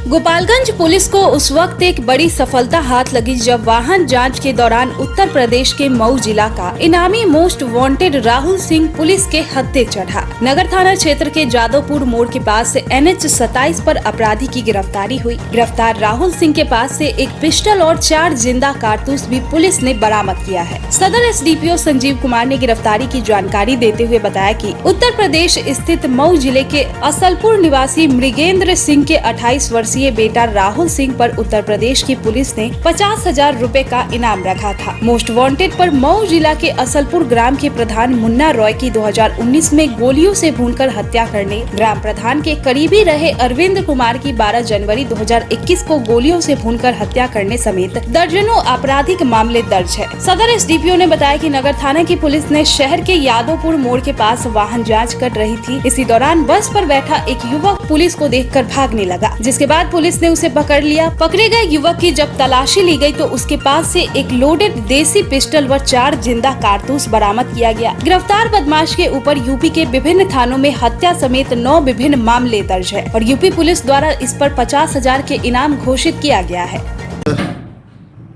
Gopalganj police को उस वक्त एक बड़ी सफलता हाथ लगी जब वाहन जांच के दौरान उत्तर प्रदेश के मऊ जिला का इनामी most wanted Rahul Singh police के हत्थे चढ़ा। नगर थाना क्षेत्र के जादवपुर मोड़ के पास से NH 27 पर अपराधी की गिरफ्तारी हुई। गिरफ्तार राहुल सिंह के पास से एक पिस्टल और 4 जिंदा कारतूस भी पुलिस ने बरामद किया है। सदर SDPO संजीव कुमार ने गिरफ्तारी की जानकारी देते हुए बताया कि उत्तर प्रदेश स्थित मऊ जिले के असलपुर निवासी मृगेंद्र सिंह के 28 वर्षीय बेटा राहुल सिंह पर उत्तर प्रदेश की पुलिस ने 50,000 रुपए का इनाम रखा था। मोस्ट वांटेड पर मऊ जिला के असलपुर ग्राम के प्रधान मुन्ना रॉय की 2019 में गोलियों से भूनकर हत्या करने, ग्राम प्रधान के करीबी रहे अरविंद कुमार की 12 जनवरी 2021 को गोलियों से भूनकर हत्या करने समेत दर्जनों आपराधिक मामले दर्ज है। सदर SDPO ने बताया कि नगर थाना की पुलिस ने शहर के यादवपुर मोड़ के पास वाहन जाँच कर रही थी। इसी दौरान बस पर बैठा एक युवक पुलिस को देखकर भागने लगा, जिसके बाद पुलिस ने उसे पकड़ लिया। पकड़े गए युवक की जब तलाशी ली गई तो उसके पास से एक लोडेड देसी पिस्टल व 4 जिंदा कारतूस बरामद किया गया। गिरफ्तार बदमाश के ऊपर यूपी के विभिन्न थानों में हत्या समेत 9 विभिन्न मामले दर्ज है और यूपी पुलिस द्वारा इस पर 50,000 के इनाम घोषित किया गया है।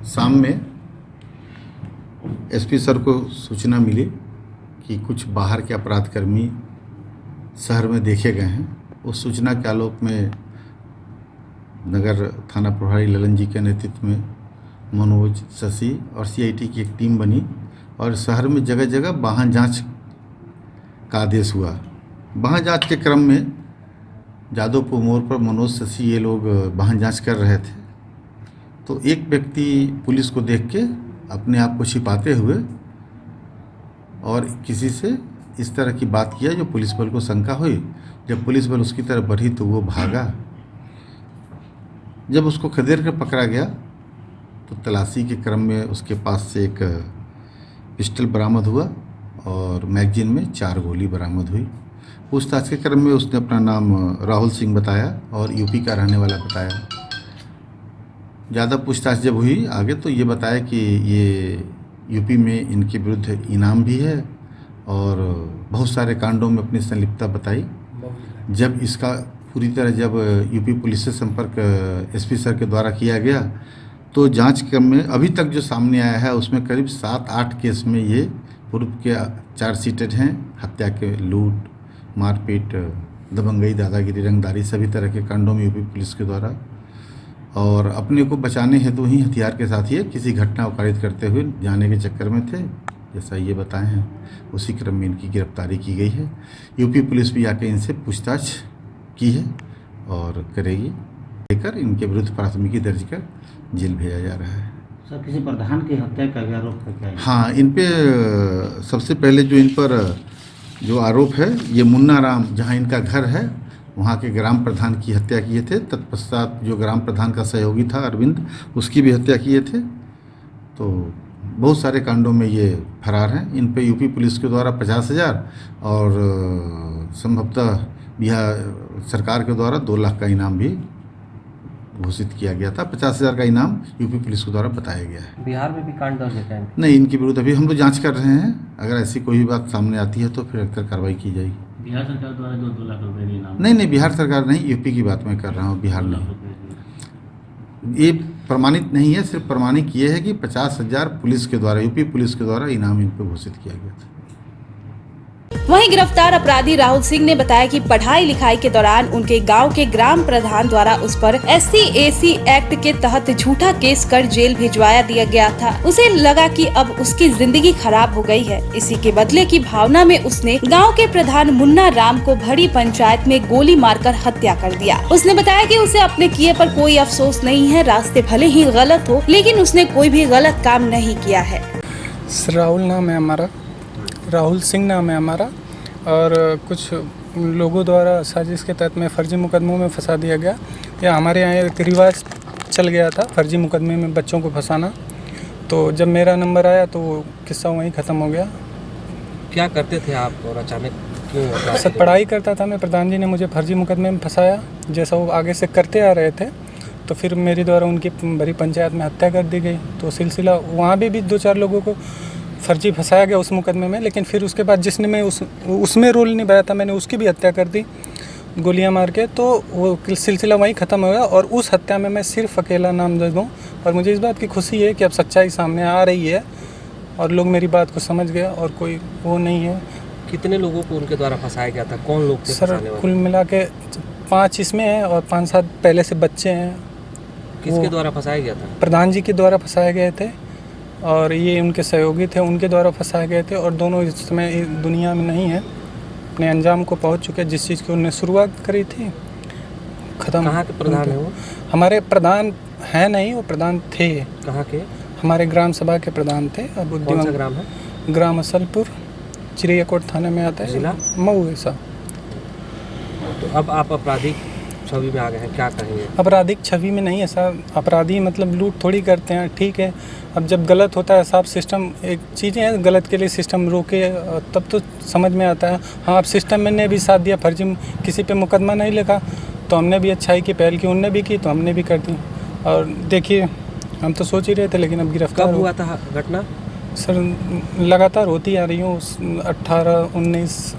शाम में SP सर को सूचना मिली कि कुछ बाहर के अपराधकर्मी शहर में देखे गए हैं। उस सूचना के आलोक में नगर थाना प्रभारी ललन जी के नेतृत्व में मनोज, शशि और CIT की एक टीम बनी और शहर में जगह जगह वाहन जांच का आदेश हुआ। वाहन जांच के क्रम में जादवपुर मोड़ पर मनोज, शशि ये लोग वाहन जांच कर रहे थे तो एक व्यक्ति पुलिस को देख के अपने आप को छिपाते हुए और किसी से इस तरह की बात किया जो पुलिस बल को शंका हुई। जब पुलिस बल उसकी तरफ बढ़ी तो वो भागा। जब उसको खदेड़ कर पकड़ा गया तो तलाशी के क्रम में उसके पास से एक पिस्टल बरामद हुआ और मैगजीन में 4 गोली बरामद हुई। पूछताछ के क्रम में उसने अपना नाम राहुल सिंह बताया और यूपी का रहने वाला बताया। ज़्यादा पूछताछ जब हुई आगे तो ये बताया कि ये यूपी में इनके विरुद्ध इनाम भी है और बहुत सारे कांडों में अपनी संलिप्तता बताई। जब इसका पूरी तरह जब यूपी पुलिस से संपर्क SP सर के द्वारा किया गया तो जांच क्रम में अभी तक जो सामने आया है उसमें करीब 7-8 केस में ये पूर्व के चार्जशीटेड हैं। हत्या के, लूट, मारपीट, दबंगई, दादागिरी, रंगदारी सभी तरह के कांडों में यूपी पुलिस के द्वारा और अपने को बचाने हेतु ही हथियार के साथ ये किसी घटना को कारित करते हुए जाने के चक्कर में थे, जैसा ये बताए हैं। उसी क्रम में इनकी गिरफ्तारी की गई है। यूपी पुलिस भी आके इनसे पूछताछ की है और करेगी। लेकर इनके विरुद्ध प्राथमिकी दर्ज कर जेल भेजा जा रहा है। सर, किसी प्रधान की हत्या का भी आरोप है? हाँ, इन पे सबसे पहले जो इन पर जो आरोप है ये मुन्ना राम, जहाँ इनका घर है वहाँ के ग्राम प्रधान की हत्या किए थे। तत्पश्चात जो ग्राम प्रधान का सहयोगी था अरविंद, उसकी भी हत्या किए थे। तो बहुत सारे कांडों में ये फरार हैं। इन पे यूपी पुलिस के द्वारा 50,000 और संभवतः बिहार सरकार के द्वारा 2 लाख का इनाम भी घोषित किया गया था। 50,000 का इनाम यूपी पुलिस के द्वारा बताया गया है। बिहार में भी कांड दर्ज है? नहीं, इनके विरुद्ध अभी हम लोग जांच कर रहे हैं। अगर ऐसी कोई भी बात सामने आती है तो फिर अक्सर कार्रवाई की जाएगी। बिहार सरकार द्वारा जो 2 लाख रुपए का इनाम? नहीं, बिहार सरकार नहीं, यूपी की बात मैं कर रहा हूँ, बिहार नहीं। ये प्रमाणित नहीं है, सिर्फ प्रमाणित ये है कि 50,000 पुलिस के द्वारा, यूपी पुलिस के द्वारा इनाम इन पर घोषित किया गया था। वहीं गिरफ्तार अपराधी राहुल सिंह ने बताया कि पढ़ाई लिखाई के दौरान उनके गांव के ग्राम प्रधान द्वारा उस पर SC/AC एक्ट के तहत झूठा केस कर जेल भिजवाया दिया गया था। उसे लगा कि अब उसकी जिंदगी खराब हो गई है। इसी के बदले की भावना में उसने गांव के प्रधान मुन्ना राम को भरी पंचायत में गोली मारकर हत्या कर दिया। उसने बताया कि उसे अपने किए पर कोई अफसोस नहीं है। रास्ते भले ही गलत हो लेकिन उसने कोई भी गलत काम नहीं किया है। राहुल नाम है हमारा, राहुल सिंह नाम है हमारा और कुछ लोगों द्वारा साजिश के तहत में फर्जी मुकदमों में फंसा दिया गया। या हमारे यहाँ एक रिवाज चल गया था फर्जी मुकदमे में बच्चों को फंसाना। तो जब मेरा नंबर आया तो वो किस्सा वहीं ख़त्म हो गया। क्या करते थे आप और अचानक क्यों? सर, पढ़ाई करता था मैं। प्रधान जी ने मुझे फर्जी मुकदमे में फंसाया। जैसा वो आगे से करते आ रहे थे तो फिर मेरे द्वारा उनकी भरी पंचायत में हत्या कर दी गई। तो सिलसिला वहाँ भी 2-4 लोगों को फर्जी फंसाया गया उस मुकदमे में। लेकिन फिर उसके बाद जिसने मैं उसमें रोल निभाया था मैंने उसकी भी हत्या कर दी। गोलियां मार के, तो वो सिलसिला वहीं ख़त्म हो गया। और उस हत्या में मैं सिर्फ अकेला नामजद हूँ और मुझे इस बात की खुशी है कि अब सच्चाई सामने आ रही है और लोग मेरी बात को समझ गए और कोई वो नहीं है। कितने लोगों को उनके द्वारा फंसाया गया था? कौन लोग थे सर फंसाने वाले? कुल मिला के 5 इसमें हैं और 5-7 पहले से बच्चे हैं। किसके वो द्वारा फंसाया गया था? प्रधान जी के द्वारा फंसाए गए थे और ये उनके सहयोगी थे, उनके द्वारा फंसाए गए थे। और दोनों इस समय इस दुनिया में नहीं है, अपने अंजाम को पहुंच चुके। जिस चीज़ की उन्होंने शुरुआत करी थी ख़त्म। कहाँ के प्रधान है वो? हमारे प्रधान हैं नहीं, वो प्रधान थे, कहाँ के? हमारे ग्राम सभा के प्रधान थे। अब कौन सा दिवंगत ग्राम है? ग्राम असलपुर, चिड़ियाकोट थाने में आता है, जिला? मऊ है साहब। तो अब आप आपराधिक छवि में आ गए हैं, क्या कहेंगे? आपराधिक छवि में नहीं है साहब। अपराधी मतलब लूट थोड़ी करते हैं, ठीक है। अब जब गलत होता है साहब, सिस्टम एक चीज़ें हैं, गलत के लिए सिस्टम रोके तब तो समझ में आता है। हाँ, अब सिस्टम में ने भी साथ दिया, फर्जी किसी पे मुकदमा नहीं लिखा तो हमने भी अच्छाई की पहल की, उनने भी की तो हमने भी कर दी। और देखिए हम तो सोच ही रहे थे, लेकिन अब गिरफ्तार कब हो। हुआ था घटना? सर लगातार होती आ रही हूँ, 18, 19,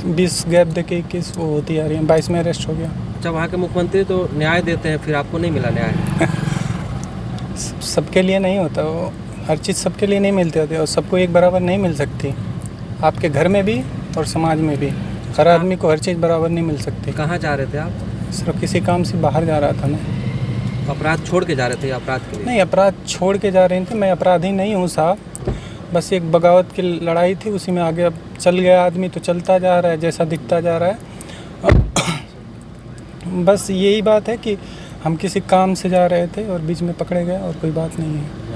20 गैप दे के 21 वो होती आ रही है। 22 में अरेस्ट हो गया। अच्छा, वहाँ के मुख्यमंत्री तो न्याय देते हैं, फिर आपको नहीं मिला न्याय? सबके लिए नहीं होता वो, हर चीज़ सबके लिए नहीं मिलती होती और सबको एक बराबर नहीं मिल सकती। आपके घर में भी और समाज में भी हर आदमी को हर चीज़ बराबर नहीं मिल सकती। कहाँ जा रहे थे आप? सिर्फ किसी काम से बाहर जा रहा था ना। अपराध छोड़ के जा रहे थे या अपराध के लिए? नहीं, अपराध छोड़ के जा रहे थे। मैं अपराधी नहीं हूँ साहब, बस एक बगावत की लड़ाई थी, उसी में आगे अब चल गया आदमी तो चलता जा रहा है जैसा दिखता जा रहा है। बस यही बात है कि हम किसी काम से जा रहे थे और बीच में पकड़े गए और कोई बात नहीं है।